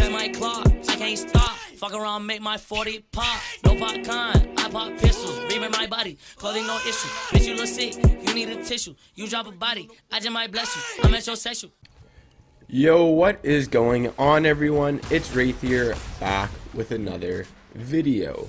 in my clock, I can't stop. Fuck around, make my 40 pop. No popcorn, I pop pistols. Reaming my body, clothing no issue. Bitch, you look sick, you need a tissue. You drop a body, I just might bless you. I'm metrosexual. Yo, what is going on, everyone? It's Wraith here, back with another video.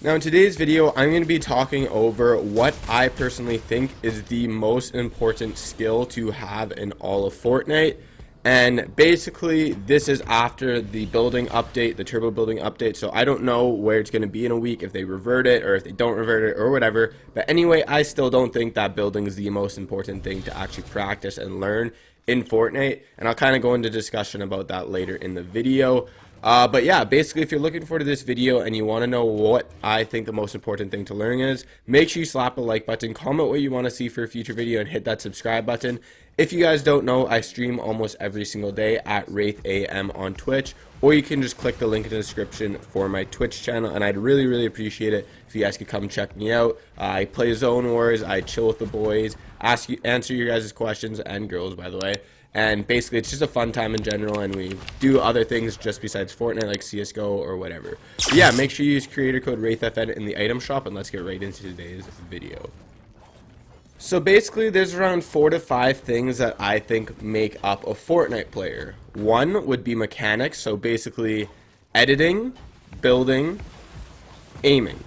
Now in today's video, I'm going to be talking over what I personally think is the most important skill to have in all of Fortnite. And basically, this is after the building update, the turbo building update, so I don't know where it's going to be in a week, if they revert it, or if they don't revert it, or whatever. But anyway, I still don't think that building is the most important thing to actually practice and learn in Fortnite, and I'll kind of go into discussion about that later in the video. But yeah, basically, if you're looking forward to this video and you want to know what I think the most important thing to learn is, make sure you slap a like button, comment what you want to see for a future video, and hit that subscribe button. If you guys don't know, I stream almost every single day at WraithAM on Twitch, or you can just click the link in the description for my Twitch channel, and I'd really appreciate it if you guys could come check me out. I play Zone Wars, I chill with the boys, answer your guys' questions, and girls, by the way. And basically, it's just a fun time in general, and we do other things just besides Fortnite, like CSGO or whatever. But yeah, make sure you use creator code WraithFN in the item shop, and let's get right into today's video. So basically, there's around 4 to 5 things that I think make up a Fortnite player. One would be mechanics, so basically editing, building, aiming.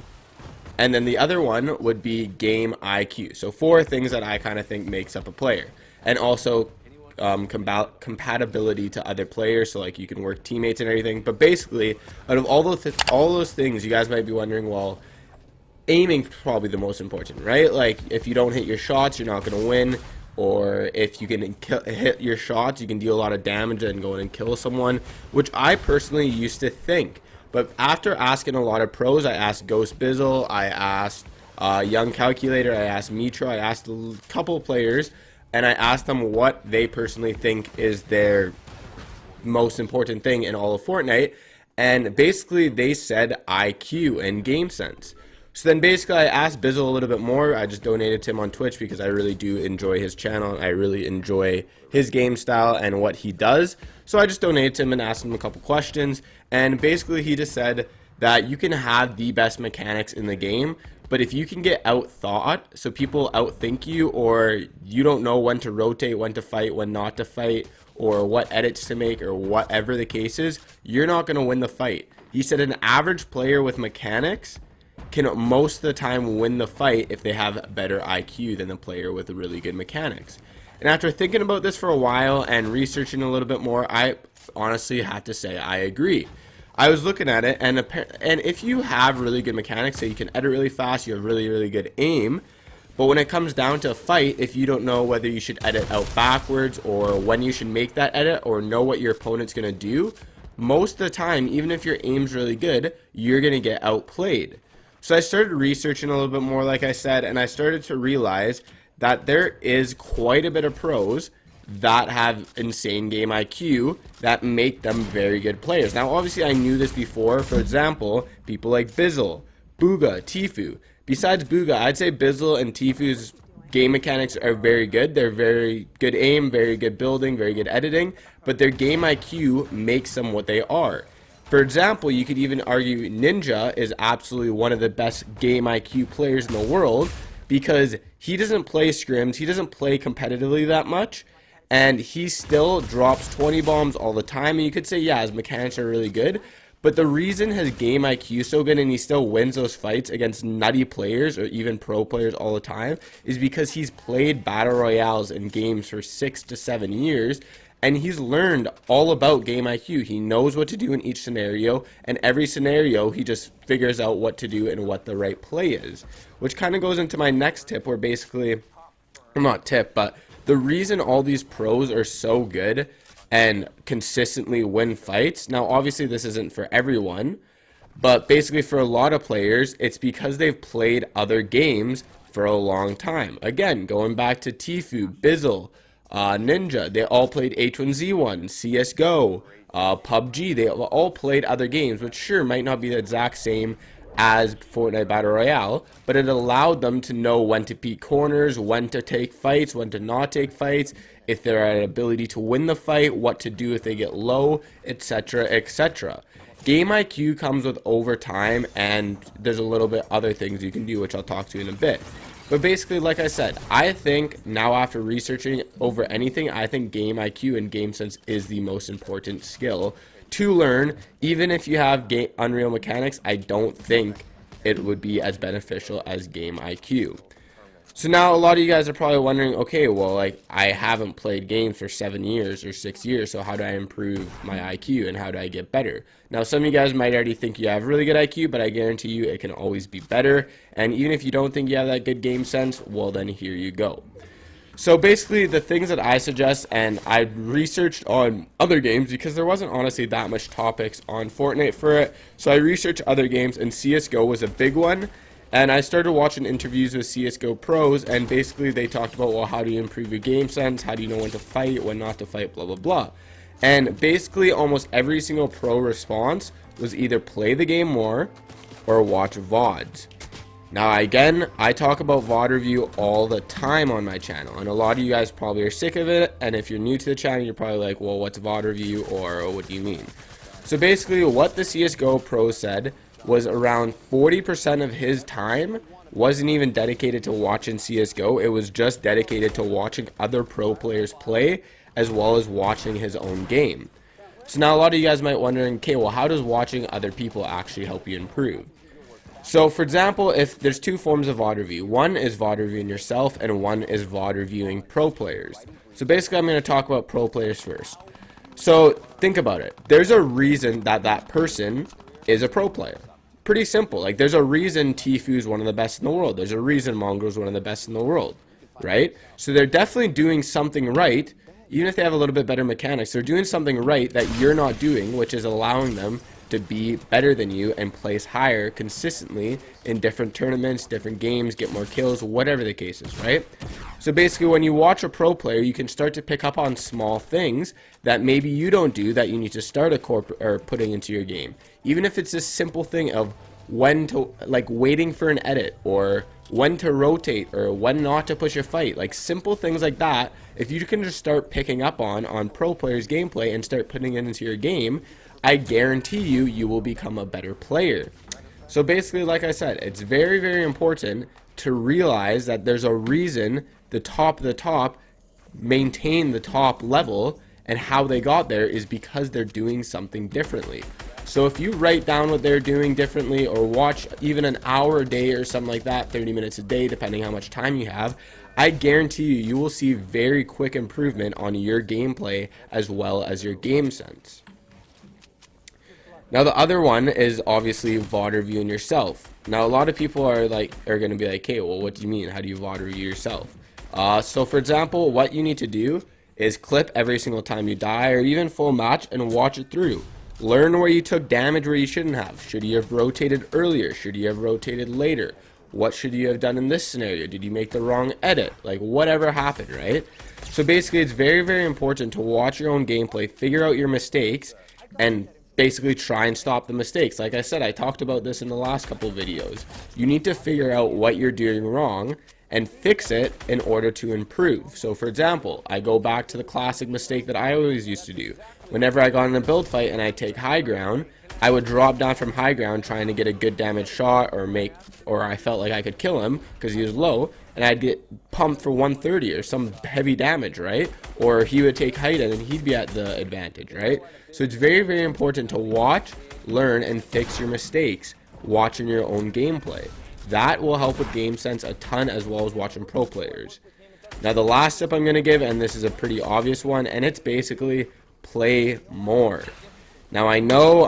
And then the other one would be game IQ. So 4 things that I kind of think makes up a player. And also compatibility to other players, so like you can work teammates and everything. But basically, out of all those things, you guys might be wondering, well, aiming probably the most important, right? Like, if you don't hit your shots, you're not going to win. Or if you can hit your shots, you can deal a lot of damage and go in and kill someone, which I personally used to think. But after asking a lot of pros, I asked Ghost Bizzle, I asked Young Calculator, I asked Mitro, I asked a couple of players, and I asked them what they personally think is their most important thing in all of Fortnite. And basically, they said IQ and game sense. So then basically I asked Bizzle a little bit more. I just donated to him on Twitch because I really do enjoy his channel. I really enjoy his game style and what he does. So I just donated to him and asked him a couple questions. And basically he just said that you can have the best mechanics in the game, but if you can get out-thought, so people outthink you, or you don't know when to rotate, when to fight, when not to fight, or what edits to make, or whatever the case is, you're not going to win the fight. He said an average player with mechanics can most of the time win the fight if they have better IQ than the player with really good mechanics. And after thinking about this for a while and researching a little bit more, I honestly have to say I agree. I was looking at it, and if you have really good mechanics, so you can edit really fast, you have really good aim, but when it comes down to a fight, if you don't know whether you should edit out backwards or when you should make that edit or know what your opponent's going to do, most of the time, even if your aim's really good, you're going to get outplayed. So I started researching a little bit more, like I said, and I started to realize that there is quite a bit of pros that have insane game IQ that make them very good players. Now, obviously, I knew this before. For example, people like Bizzle, Booga, Tfue. Besides Booga, I'd say Bizzle and Tfue's game mechanics are very good. They're very good aim, very good building, very good editing, but their game IQ makes them what they are. For example, you could even argue Ninja is absolutely one of the best game IQ players in the world because he doesn't play scrims, he doesn't play competitively that much, and he still drops 20 bombs all the time. And you could say, yeah, his mechanics are really good, but the reason his game IQ is so good and he still wins those fights against nutty players or even pro players all the time is because he's played battle royales in games for 6 to 7 years. And he's learned all about game IQ. He knows what to do in each scenario, and every scenario he just figures out what to do and what the right play is. Which kind of goes into my next tip, where basically, well, not tip, but the reason all these pros are so good and consistently win fights, now obviously this isn't for everyone, but basically for a lot of players, it's because they've played other games for a long time. Again, going back to Tfue, Bizzle, Ninja, they all played H1Z1, CSGO, PUBG, they all played other games, which sure might not be the exact same as Fortnite Battle Royale, but it allowed them to know when to peek corners, when to take fights, when to not take fights, if they're at an ability to win the fight, what to do if they get low, etc., etc. Game IQ comes with overtime, and there's a little bit other things you can do, which I'll talk to in a bit. But basically, like I said, I think now after researching over anything, I think game IQ and game sense is the most important skill to learn. Even if you have Unreal mechanics, I don't think it would be as beneficial as game IQ. So now a lot of you guys are probably wondering, okay, well, like, I haven't played games for 7 years or 6 years, so how do I improve my IQ and how do I get better? Now, some of you guys might already think you have really good IQ, but I guarantee you it can always be better. And even if you don't think you have that good game sense, well, then here you go. So basically, the things that I suggest, and I researched on other games because there wasn't honestly that much topics on Fortnite for it. So I researched other games, and CSGO was a big one. And I started watching interviews with CSGO pros, and basically they talked about, well, how do you improve your game sense? How do you know when to fight, when not to fight, blah, blah, blah. And basically almost every single pro response was either play the game more or watch VODs. Now, again, I talk about VOD review all the time on my channel, and a lot of you guys probably are sick of it, and if you're new to the channel, you're probably like, well, what's VOD review, or what do you mean? So basically, what the CSGO pro said was around 40% of his time wasn't even dedicated to watching CSGO, it was just dedicated to watching other pro players play, as well as watching his own game. So now a lot of you guys might wondering, okay, well, how does watching other people actually help you improve? So, for example, if there's two forms of VOD review. One is VOD reviewing yourself, and one is VOD reviewing pro players. So basically, I'm going to talk about pro players first. So, think about it. There's a reason that that person is a pro player. Pretty simple. Like, there's a reason Tfue is one of the best in the world. There's a reason Mongo is one of the best in the world, right? So they're definitely doing something right. Even if they have a little bit better mechanics, they're doing something right that you're not doing, which is allowing them to be better than you and place higher consistently in different tournaments, different games, get more kills, whatever the case is, right? So basically, when you watch a pro player, you can start to pick up on small things that maybe you don't do that you need to start putting into your game. Even if it's this simple thing of when to, like, waiting for an edit, or when to rotate, or when not to push a fight, like simple things like that. If you can just start picking up on pro players' gameplay and start putting it into your game, I guarantee you, you will become a better player. So basically, like I said, it's very, very important to realize that there's a reason the top of the top maintain the top level, and how they got there is because they're doing something differently. So if you write down what they're doing differently, or watch even an hour a day or something like that, 30 minutes a day, depending how much time you have, I guarantee you, you will see very quick improvement on your gameplay as well as your game sense. Now the other one is obviously VOD reviewing yourself. Now a lot of people are going to be like, hey, well, what do you mean? How do you VOD review yourself? So for example, what you need to do is clip every single time you die, or even full match, and watch it through. Learn where you took damage where you shouldn't have. Should you have rotated earlier? Should you have rotated later? What should you have done in this scenario? Did you make the wrong edit? Like, whatever happened, right? So basically, it's very, very important to watch your own gameplay, figure out your mistakes, and basically try and stop the mistakes. Like I said, I talked about this in the last couple of videos. You need to figure out what you're doing wrong and fix it in order to improve. So for example, I go back to the classic mistake that I always used to do. Whenever I got in a build fight and I take high ground, I would drop down from high ground trying to get a good damage shot, or I felt like I could kill him because he was low, and I'd get pumped for 130 or some heavy damage, right? Or he would take height and he'd be at the advantage, right? So it's very, very important to watch, learn, and fix your mistakes watching your own gameplay. That will help with game sense a ton, as well as watching pro players. Now the last tip I'm going to give, and this is a pretty obvious one, and it's basically play more. Now I know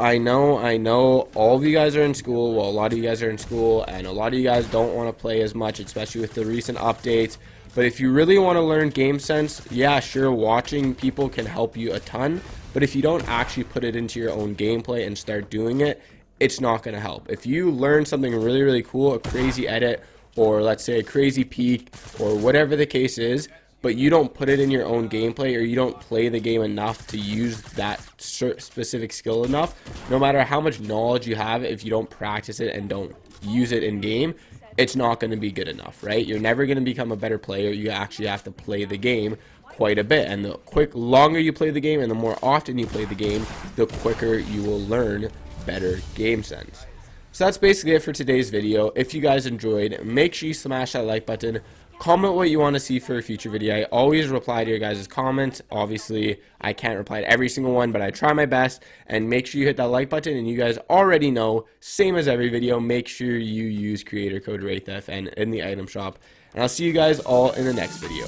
all of you guys are in school. Well, a lot of you guys are in school, and a lot of you guys don't want to play as much, especially with the recent updates. But if you really want to learn game sense, yeah, sure, watching people can help you a ton. But if you don't actually put it into your own gameplay and start doing it, it's not going to help. If you learn something really, really cool, a crazy edit, or let's say a crazy peek, or whatever the case is, but you don't put it in your own gameplay, or you don't play the game enough to use that specific skill enough, no matter how much knowledge you have, if you don't practice it and don't use it in game, it's not going to be good enough, right? You're never going to become a better player. You actually have to play the game quite a bit, and the longer you play the game and the more often you play the game, the quicker you will learn better game sense. So that's basically it for today's video. If you guys enjoyed, make sure you smash that like button. Comment what you want to see for a future video. I always reply to your guys' comments. Obviously, I can't reply to every single one, but I try my best. And make sure you hit that like button. And you guys already know, same as every video, make sure you use creator code WraithFN in the item shop. And I'll see you guys all in the next video.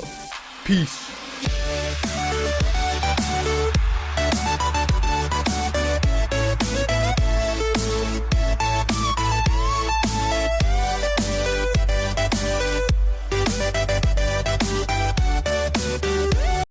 Peace.